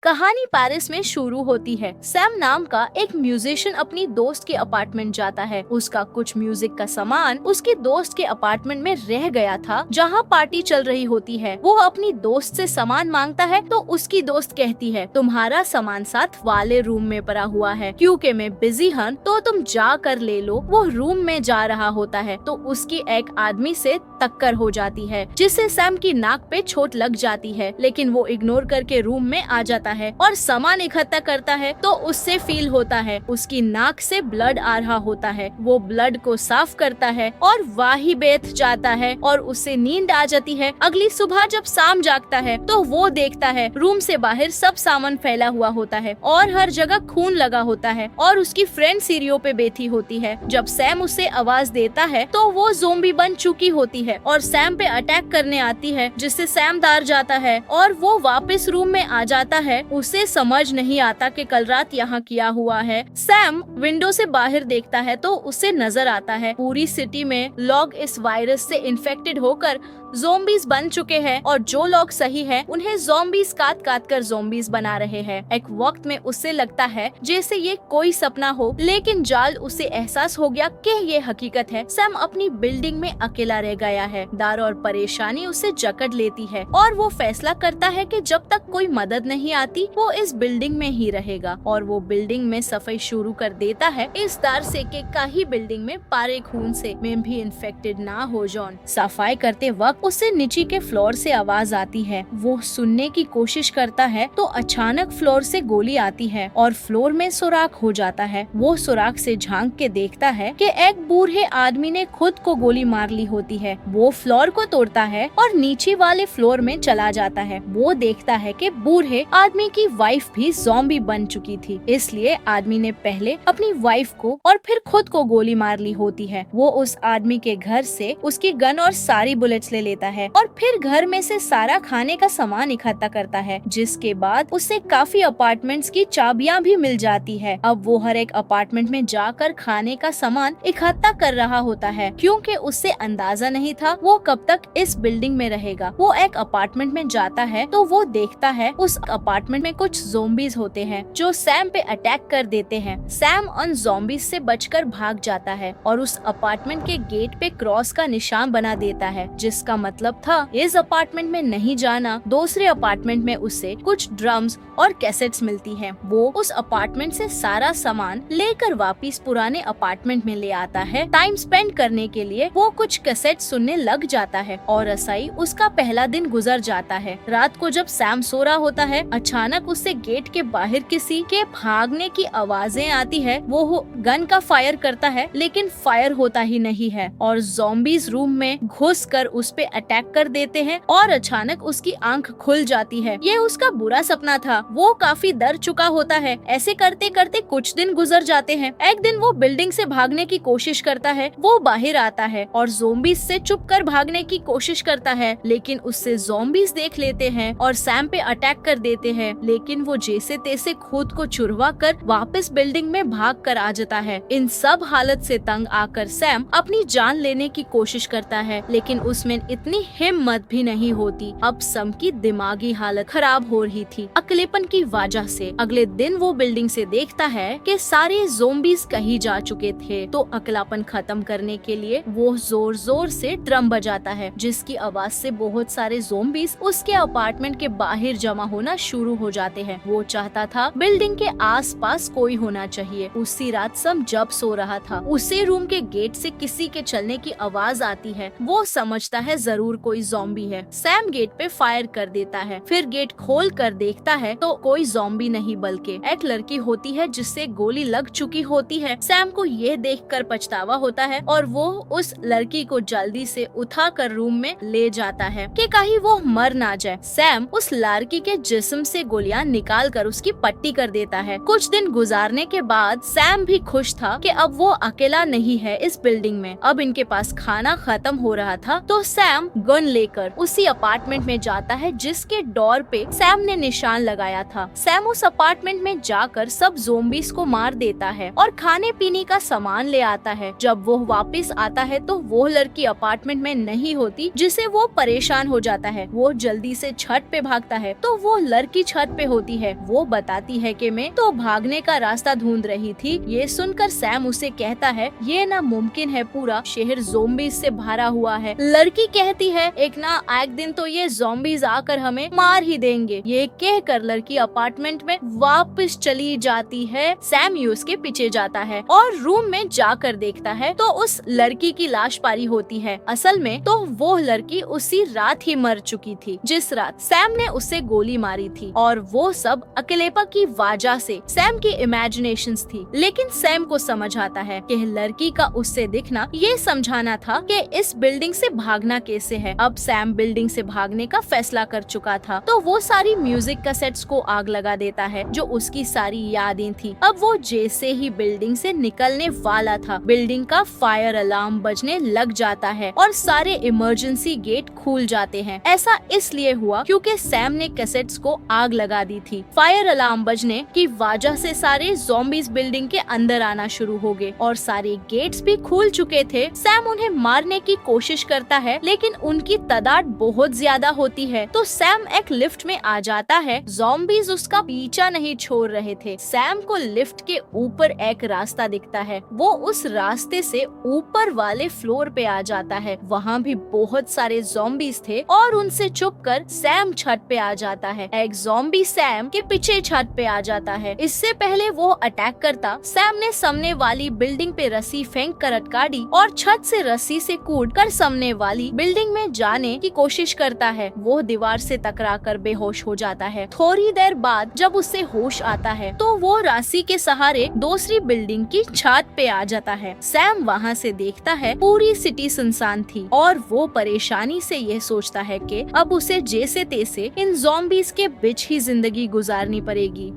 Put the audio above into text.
कहानी पेरिस में शुरू होती है। सैम नाम का एक म्यूजिशियन अपनी दोस्त के अपार्टमेंट जाता है। उसका कुछ म्यूजिक का सामान उसके दोस्त के अपार्टमेंट में रह गया था, जहाँ पार्टी चल रही होती है। वो अपनी दोस्त से सामान मांगता है तो उसकी दोस्त कहती है, तुम्हारा सामान साथ वाले रूम में पड़ा हुआ है, क्योंकि मैं बिजी हूँ तो तुम जा कर ले लो। वो रूम में जा रहा होता है तो उसकी एक आदमी से टक्कर हो जाती है, जिससे सैम की नाक पे चोट लग जाती है, लेकिन वो इग्नोर करके रूम में आ जाता है और सामान इकट्ठा करता है तो उससे फील होता है उसकी नाक से ब्लड आ रहा होता है। वो ब्लड को साफ करता है और वही बैठ जाता है और उससे नींद आ जाती है। अगली सुबह जब शाम जागता है तो वो देखता है रूम से बाहर सब सामान फैला हुआ होता है और हर जगह खून लगा होता है और उसकी फ्रेंड सीढ़ियों पे बैठी होती है। जब सैम उसे आवाज देता है तो वो ज़ोंबी बन चुकी होती है और सैम पे अटैक करने आती है, जिससे सैम डर जाता है और वो वापस रूम में आ जाता है। उसे समझ नहीं आता कि कल रात यहाँ क्या हुआ है। सैम विंडो से बाहर देखता है तो उसे नजर आता है पूरी सिटी में लोग इस वायरस से इन्फेक्टेड होकर ज़ोंबीज बन चुके हैं और जो लोग सही हैं उन्हें ज़ोंबीज काट काट कर ज़ोंबीज बना रहे हैं। एक वक्त में उसे लगता है जैसे ये कोई सपना हो, लेकिन जाल उसे एहसास हो गया कि ये हकीकत है। सैम अपनी बिल्डिंग में अकेला रह गया है। डर और परेशानी उसे जकड़ लेती है और वो फैसला करता है कि जब तक कोई मदद नहीं आती वो इस बिल्डिंग में ही रहेगा। और वो बिल्डिंग में सफाई शुरू कर देता है, इस डर से कि कहीं बिल्डिंग में पारे खून से मैं भी इन्फेक्टेड ना हो जाऊं। सफाई करते वक्त उसे नीचे के फ्लोर से आवाज आती है। वो सुनने की कोशिश करता है तो अचानक फ्लोर से गोली आती है और फ्लोर में सुराख हो जाता है। वो सुराख से झांक के देखता है कि एक बूढ़े आदमी ने खुद को गोली मार ली होती है। वो फ्लोर को तोड़ता है और नीचे वाले फ्लोर में चला जाता है। वो देखता है कि बूढ़े आदमी की वाइफ भी ज़ॉम्बी बन चुकी थी, इसलिए आदमी ने पहले अपनी वाइफ को और फिर खुद को गोली मार ली होती है। वो उस आदमी के घर से उसकी गन और सारी बुलेट्स ले लेता है और फिर घर में से सारा खाने का सामान इकट्ठा करता है, जिसके बाद उसे काफी अपार्टमेंट्स की चाबियां भी मिल जाती है। अब वो हर एक अपार्टमेंट में जाकर खाने का सामान इकट्ठा कर रहा होता है, क्योंकि उससे अंदाजा नहीं था वो कब तक इस बिल्डिंग में रहेगा। वो एक अपार्टमेंट में जाता है तो वो देखता है उस अपार्टमेंट में कुछ ज़ोंबीज होते हैं जो सैम पे अटैक कर देते हैं। सैम उन ज़ोंबीज से बचकर भाग जाता है और उस अपार्टमेंट के गेट पे क्रॉस का निशान बना देता है, जिसका मतलब था इस अपार्टमेंट में नहीं जाना। दूसरे अपार्टमेंट में उसे कुछ ड्रम्स और कैसेट्स मिलती हैं। वो उस अपार्टमेंट से सारा सामान लेकर वापस पुराने अपार्टमेंट में ले आता है। टाइम स्पेंड करने के लिए वो कुछ कैसेट सुनने लग जाता है और ऐसा ही उसका पहला दिन गुजर जाता है। रात को जब सैम सो रहा होता है, अचानक उससे गेट के बाहर किसी के भागने की आवाजें आती है। वो गन का फायर करता है, लेकिन फायर होता ही नहीं है और ज़ॉम्बीज रूम में घुस कर उस पे अटैक कर देते हैं और अचानक उसकी आंख खुल जाती है। ये उसका बुरा सपना था। वो काफी डर चुका होता है। ऐसे करते करते कुछ दिन गुजर जाते हैं। एक दिन वो बिल्डिंग से भागने की कोशिश करता है। वो बाहर आता है और ज़ॉम्बीज से छुप कर भागने की कोशिश करता है, लेकिन उससे ज़ॉम्बीज देख लेते हैं और सैम पे अटैक कर देते हैं। लेकिन वो जैसे तैसे खुद को छुड़वा कर वापस बिल्डिंग में भाग कर आ जाता है। इन सब हालत से तंग आकर सैम अपनी जान लेने की कोशिश करता है, लेकिन उसमें इतनी हिम्मत भी नहीं होती। अब सैम की दिमागी हालत खराब हो रही थी अकेलेपन की वजह से। अगले दिन वो बिल्डिंग से देखता है कि सारे ज़ॉम्बीज कहीं जा चुके थे, तो अकेलापन खत्म करने के लिए वो जोर जोर से ड्रम बजाता है, जिसकी आवाज से बहुत सारे ज़ॉम्बीज उसके अपार्टमेंट के बाहर जमा होना शुरू हो जाते हैं। वो चाहता था बिल्डिंग के आसपास कोई होना चाहिए। उसी रात सैम जब सो रहा था, उसे रूम के गेट से किसी के चलने की आवाज आती है। वो समझता है जरूर कोई ज़ॉम्बी है। सैम गेट पे फायर कर देता है। फिर गेट खोल कर देखता है तो कोई ज़ॉम्बी नहीं बल्कि एक लड़की होती है जिससे गोली लग चुकी होती है। सैम को ये देखकर पछतावा होता है और वो उस लड़की को जल्दी से उठाकर रूम में ले जाता है कि कहीं वो मर ना जाए। सैम उस लड़की के जिस्म से गोलियां निकाल कर उसकी पट्टी कर देता है। कुछ दिन गुजारने के बाद सैम भी खुश था कि अब वो अकेला नहीं है इस बिल्डिंग में। अब इनके पास खाना खत्म हो रहा था तो सैम सैम गन लेकर उसी अपार्टमेंट में जाता है जिसके डोर पे सैम ने निशान लगाया था। सैम उस अपार्टमेंट में जाकर सब ज़ोंबीज को मार देता है और खाने पीने का सामान ले आता है। जब वो वापस आता है तो वो लड़की अपार्टमेंट में नहीं होती, जिसे वो परेशान हो जाता है। वो जल्दी से छत पे भागता है तो वो लड़की छत पे होती है। वो बताती है कि मैं तो भागने का रास्ता ढूंढ रही थी। ये सुनकर सैम उसे कहता है ये नामुमकिन है, पूरा शहर ज़ोंबीज से भरा हुआ है। लड़की कहती है एक दिन तो ये ज़ोंबीज आकर हमें मार ही देंगे। ये कहकर लड़की अपार्टमेंट में वापस चली जाती है। सैम उसके पीछे जाता है और रूम में जाकर देखता है तो उस लड़की की लाश पारी होती है। असल में तो वो लड़की उसी रात ही मर चुकी थी जिस रात सैम ने उसे गोली मारी थी, और वो सब अकेलेपा की वजह से सैम की इमेजिनेशंस थी। लेकिन सैम को समझ आता है कि लड़की का उससे दिखना ये समझाना था कि इस बिल्डिंग से भागना कैसे है। अब सैम बिल्डिंग से भागने का फैसला कर चुका था तो वो सारी म्यूजिक कैसेट्स को आग लगा देता है जो उसकी सारी यादें थी। अब वो जैसे ही बिल्डिंग से निकलने वाला था, बिल्डिंग का फायर अलार्म बजने लग जाता है और सारे इमरजेंसी गेट खुल जाते हैं। ऐसा इसलिए हुआ क्योंकि सैम ने कैसेट्स को आग लगा दी थी। फायर अलार्म बजने की वजह से सारे ज़ॉम्बीज बिल्डिंग के अंदर आना शुरू हो गए और सारे गेट्स भी खुल चुके थे। सैम उन्हें मारने की कोशिश करता है लेकिन उनकी तादाद बहुत ज्यादा होती है तो सैम एक लिफ्ट में आ जाता है। ज़ॉम्बीज उसका पीछा नहीं छोड़ रहे थे। सैम को लिफ्ट के ऊपर एक रास्ता दिखता है। वो उस रास्ते से ऊपर वाले फ्लोर पे आ जाता है। वहाँ भी बहुत सारे ज़ॉम्बीज थे और उनसे छुपकर सैम छत पे आ जाता है। एक ज़ॉम्बी सैम के पीछे छत पे आ जाता है। इससे पहले वो अटैक करता, सैम ने सामने वाली बिल्डिंग पे रस्सी फेंक कर अटका दी और छत से रस्सी से कूद कर सामने वाली बिल्डिंग में जाने की कोशिश करता है। वो दीवार से टकराकर बेहोश हो जाता है। थोड़ी देर बाद जब उसे होश आता है तो वो रस्सी के सहारे दूसरी बिल्डिंग की छत पे आ जाता है। सैम वहाँ से देखता है पूरी सिटी सुनसान थी और वो परेशानी से ये सोचता है कि अब उसे जैसे तैसे इन ज़ॉम्बीज के बीच ही जिंदगी गुजारनी पड़ेगी।